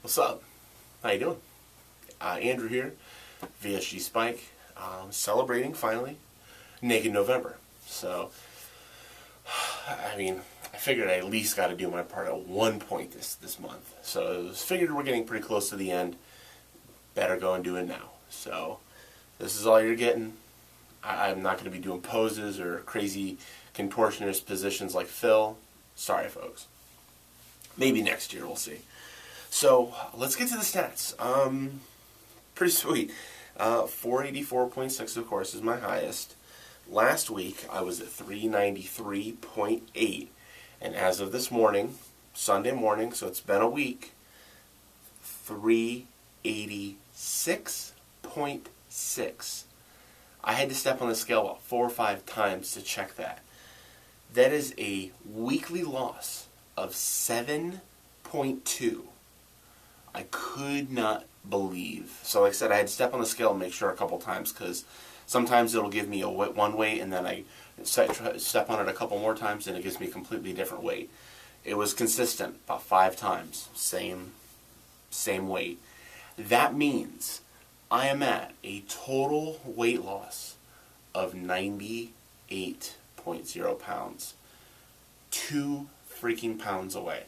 What's up? How you doing? Andrew here, VSGSpike, celebrating finally Naked November. So, I figured I at least got to do my part at one point this month. So I figured we're getting pretty close to the end. Better go and do it now. So this is all you're getting. I'm not going to be doing poses or crazy contortionist positions like Phil. Sorry, folks. Maybe next year, we'll see. So let's get to the stats. Pretty sweet. 484.6, of course, is my highest. Last week, I was at 393.8. And as of this morning, Sunday morning, so it's been a week, 386.6. I had to step on the scale about 4 or 5 times to check that. That is a weekly loss of 7.2. I could not believe. So like I said, I had to step on the scale and make sure a couple times, because sometimes it'll give me one weight, and then I step on it a couple more times and it gives me a completely different weight. It was consistent about 5 times, same weight. That means I am at a total weight loss of 98.0 pounds. 2 freaking pounds away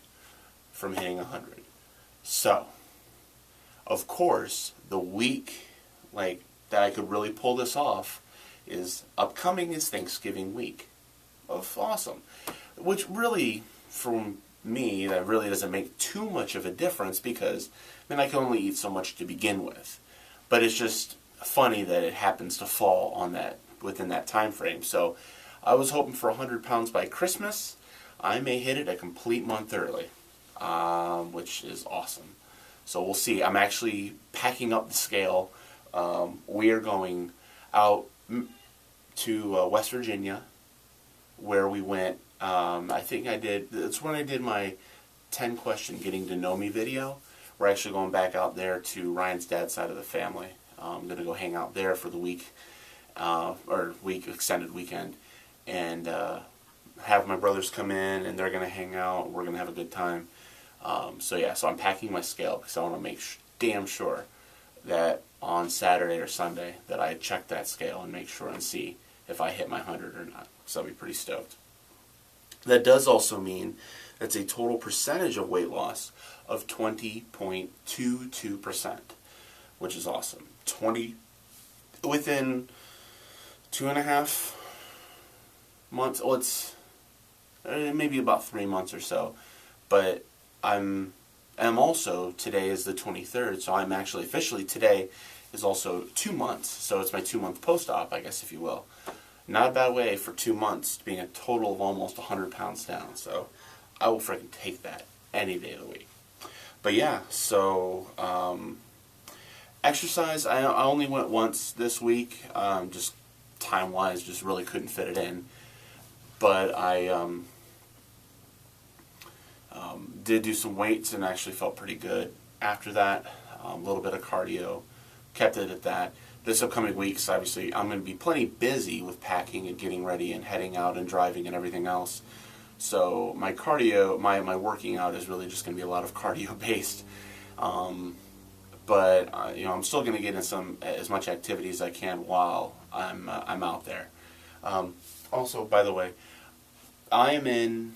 from hitting 100. So, of course, the week that I could really pull this off is upcoming is Thanksgiving week. Awesome. Which really, for me, that really doesn't make too much of a difference, because I can only eat so much to begin with. But it's just funny that it happens to fall on within that time frame. So I was hoping for 100 pounds by Christmas. I may hit it a complete month early, which is awesome. So we'll see. I'm actually packing up the scale. We are going out to West Virginia, where we went. It's when I did my 10-question getting to know me video. We're actually going back out there to Ryan's dad's side of the family. I'm going to go hang out there for the week, extended weekend, and have my brothers come in, and they're going to hang out. We're going to have a good time. So I'm packing my scale because I want to make damn sure that on Saturday or Sunday that I check that scale and make sure and see if I hit my 100 or not. So I'll be pretty stoked. That does also mean that's a total percentage of weight loss of 20.22%, which is awesome. Within 2.5 months. Well, it's maybe about 3 months or so, but I'm also, today is the 23rd, so I'm actually officially, today is also 2 months, so it's my 2-month post-op, I guess, if you will. Not a bad way for 2 months, being a total of almost 100 pounds down, so I will freaking take that any day of the week. But yeah, so exercise, I only went once this week, just time-wise, just really couldn't fit it in. But I did do some weights and actually felt pretty good after that. A little bit of cardio, kept it at that. This upcoming weeks, obviously, I'm going to be plenty busy with packing and getting ready and heading out and driving and everything else. So my cardio, my working out is really just going to be a lot of cardio based. But I'm still going to get in as much activity as I can while I'm out there. Also, by the way, I am in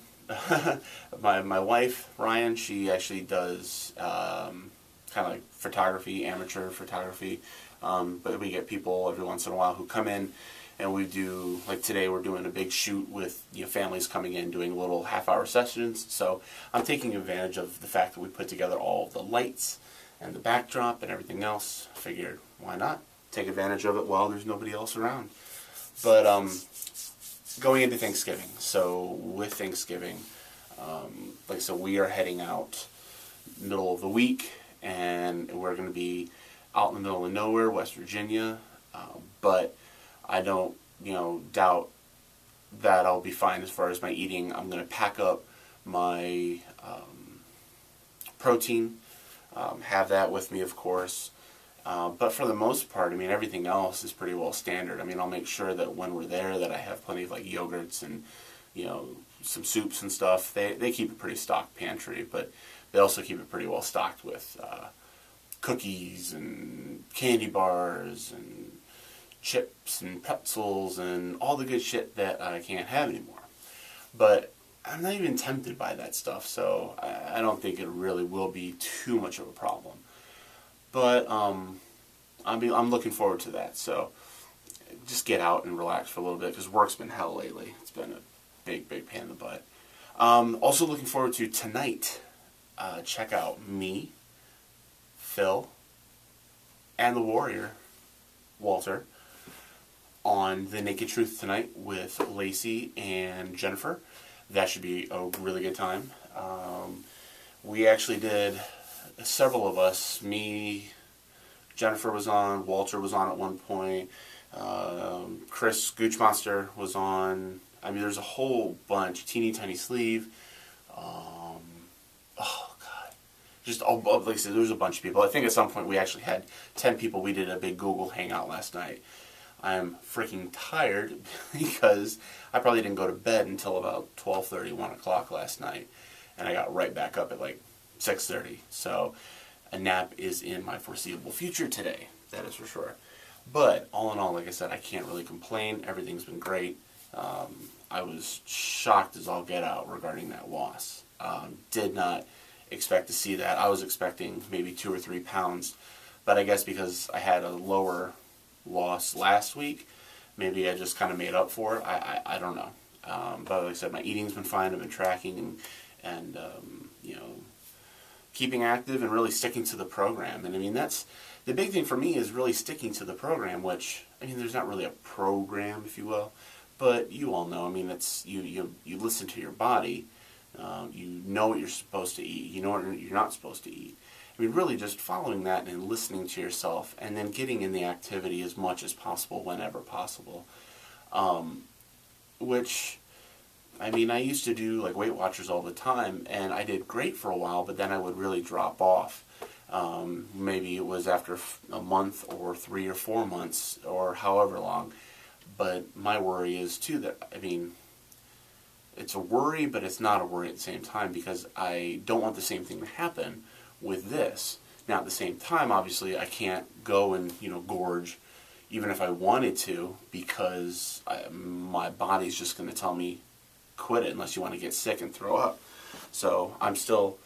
my wife, Ryan, she actually does kind of like photography, amateur photography, but we get people every once in a while who come in, and we do, like today we're doing a big shoot with families coming in, doing little half-hour sessions. So I'm taking advantage of the fact that we put together all of the lights and the backdrop and everything else. I figured, why not take advantage of it while there's nobody else around. But going into Thanksgiving, so with Thanksgiving, like I said, we are heading out middle of the week, and we're going to be out in the middle of nowhere, West Virginia, but I don't, doubt that I'll be fine as far as my eating. I'm going to pack up my protein, have that with me, of course. But for the most part, everything else is pretty well standard. I'll make sure that when we're there that I have plenty of yogurts and, some soups and stuff. They keep a pretty stocked pantry, but they also keep it pretty well stocked with cookies and candy bars and chips and pretzels and all the good shit that I can't have anymore. But I'm not even tempted by that stuff, so I don't think it really will be too much of a problem. But I'm looking forward to that. So just get out and relax for a little bit, because work's been hell lately. It's been a big pain in the butt. Also looking forward to tonight. Check out me, Phil, and the Warrior, Walter, on The Naked Truth tonight with Lacey and Jennifer. That should be a really good time. We actually did, several of us, me, Jennifer was on, Walter was on at one point, Chris Gooch Monster was on. I mean, there's a whole bunch. Teeny Tiny Sleeve. Oh, God. Just, like I said, there was a bunch of people. I think at some point we actually had 10 people. We did a big Google Hangout last night. I'm freaking tired because I probably didn't go to bed until about 12:30, 1 o'clock last night. And I got right back up at like 6:30. So a nap is in my foreseeable future today. That is for sure. But all in all, like I said, I can't really complain. Everything's been great. I was shocked as all get out regarding that loss. Did not expect to see that. I was expecting maybe 2 or 3 pounds. But I guess because I had a lower loss last week, maybe I just kind of made up for it. I don't know. But like I said, my eating's been fine. I've been tracking and you know, keeping active and really sticking to the program. And I mean, that's the big thing for me, is really sticking to the program, which, I mean, there's not really a program, if you will, but you all know. I mean, it's you listen to your body. You know what you're supposed to eat. You know what you're not supposed to eat. I mean, really just following that and listening to yourself, and then getting in the activity as much as possible whenever possible. Which, I mean, I used to do like Weight Watchers all the time, and I did great for a while, but then I would really drop off. Maybe it was after a month or 3 or 4 months or however long. But my worry is too that, I mean, it's a worry, but it's not a worry at the same time, because I don't want the same thing to happen with this. Now, at the same time, obviously, I can't go and, you know, gorge, even if I wanted to, because my body's just going to tell me, quit it unless you want to get sick and throw up. So I'm still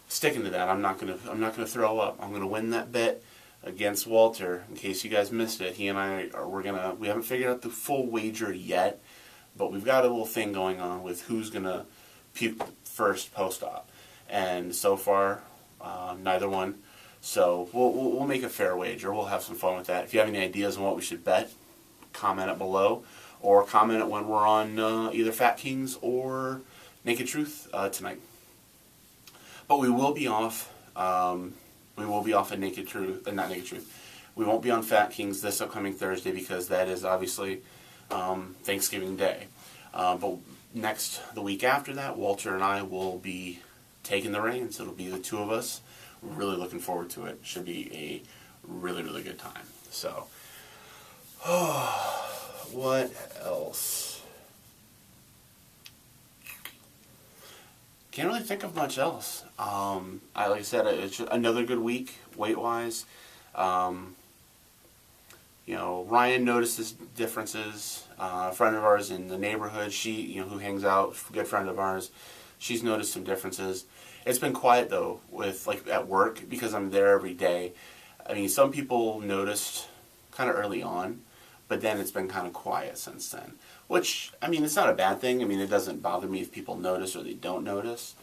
sticking to that. I'm not going to throw up. I'm going to win that bet against Walter. In case you guys missed it, he and I we haven't figured out the full wager yet, but we've got a little thing going on with who's going to puke first post-op. And so far, neither one. So we'll make a fair wager. We'll have some fun with that. If you have any ideas on what we should bet, comment it below, or comment it when we're on either Fat Kings or Naked Truth tonight. But we will be off. We will be off at Naked Truth, not Naked Truth. We won't be on Fat Kings this upcoming Thursday, because that is obviously Thanksgiving Day. But the week after that, Walter and I will be taking the reins. It'll be the two of us. We're really looking forward to it. Should be a really, really good time. So, what else? Can't really think of much else. Like I said, it's another good week weight-wise. You know, Ryan notices differences. A friend of ours in the neighborhood, who hangs out, good friend of ours, she's noticed some differences. It's been quiet though, with like at work, because I'm there every day. I mean, some people noticed kind of early on, but then it's been kind of quiet since then. Which, I mean, it's not a bad thing. I mean, it doesn't bother me if people notice or they don't notice.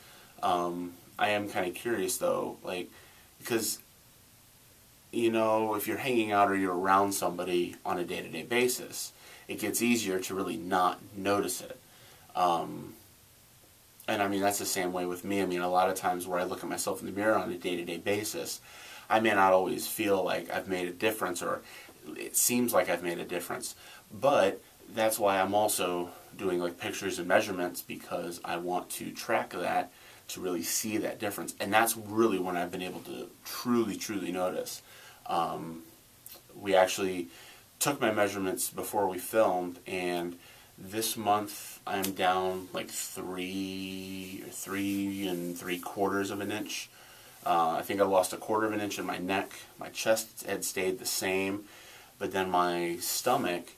I am kind of curious though, like, because, you know, if you're hanging out or you're around somebody on a day-to-day basis, it gets easier to really not notice it. And I mean, that's the same way with me. I mean, a lot of times where I look at myself in the mirror on a day-to-day basis, I may not always feel like I've made a difference, or it seems like I've made a difference. But that's why I'm also doing like pictures and measurements, because I want to track that to really see that difference. And that's really when I've been able to truly, truly notice. We actually took my measurements before we filmed, and This month I'm down like 3 and 3/4 of an inch. I think I lost 1/4 of an inch in my neck. My chest had stayed the same, but then my stomach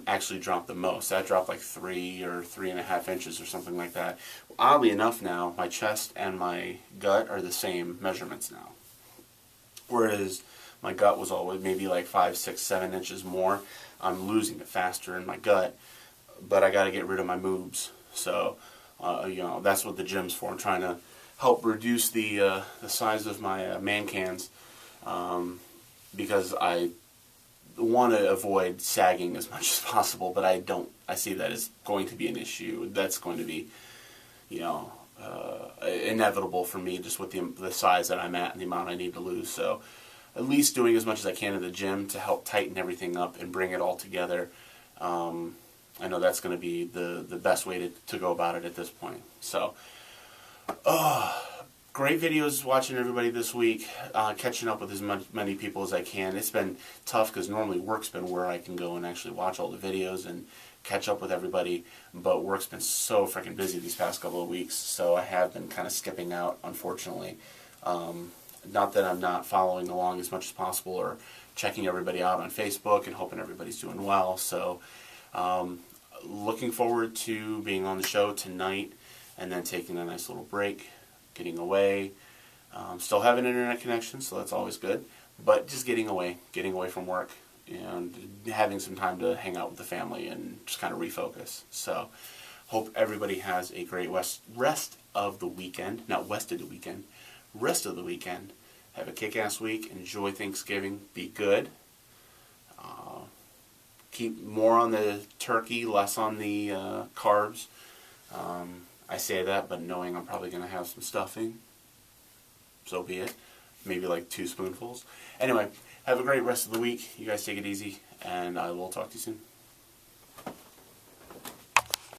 actually dropped the most. That dropped like 3 or 3.5 inches or something like that. Oddly enough now, my chest and my gut are the same measurements now. Whereas my gut was always maybe like 5, 6, 7 inches more. I'm losing it faster in my gut, but I got to get rid of my moobs. So, that's what the gym's for. I'm trying to help reduce the size of my man cans because I want to avoid sagging as much as possible, but I see that as going to be an issue. That's going to be, inevitable for me just with the size that I'm at and the amount I need to lose. So at least doing as much as I can in the gym to help tighten everything up and bring it all together. I know that's going to be the best way to go about it at this point. So, great videos watching everybody this week, catching up with as many people as I can. It's been tough because normally work's been where I can go and actually watch all the videos and catch up with everybody, but work's been so freaking busy these past couple of weeks, so I have been kind of skipping out, unfortunately. Not that I'm not following along as much as possible or checking everybody out on Facebook and hoping everybody's doing well. So looking forward to being on the show tonight and then taking a nice little break, getting away. Still have an internet connection, so that's always good, but just getting away from work and having some time to hang out with the family and just kind of refocus. So hope everybody has a great rest of the weekend. Rest of the weekend. Have a kick-ass week. Enjoy Thanksgiving. Be good. Keep more on the turkey, less on the carbs. I say that, but knowing I'm probably going to have some stuffing. So be it. Maybe like 2 spoonfuls. Anyway, have a great rest of the week. You guys take it easy, and I will talk to you soon.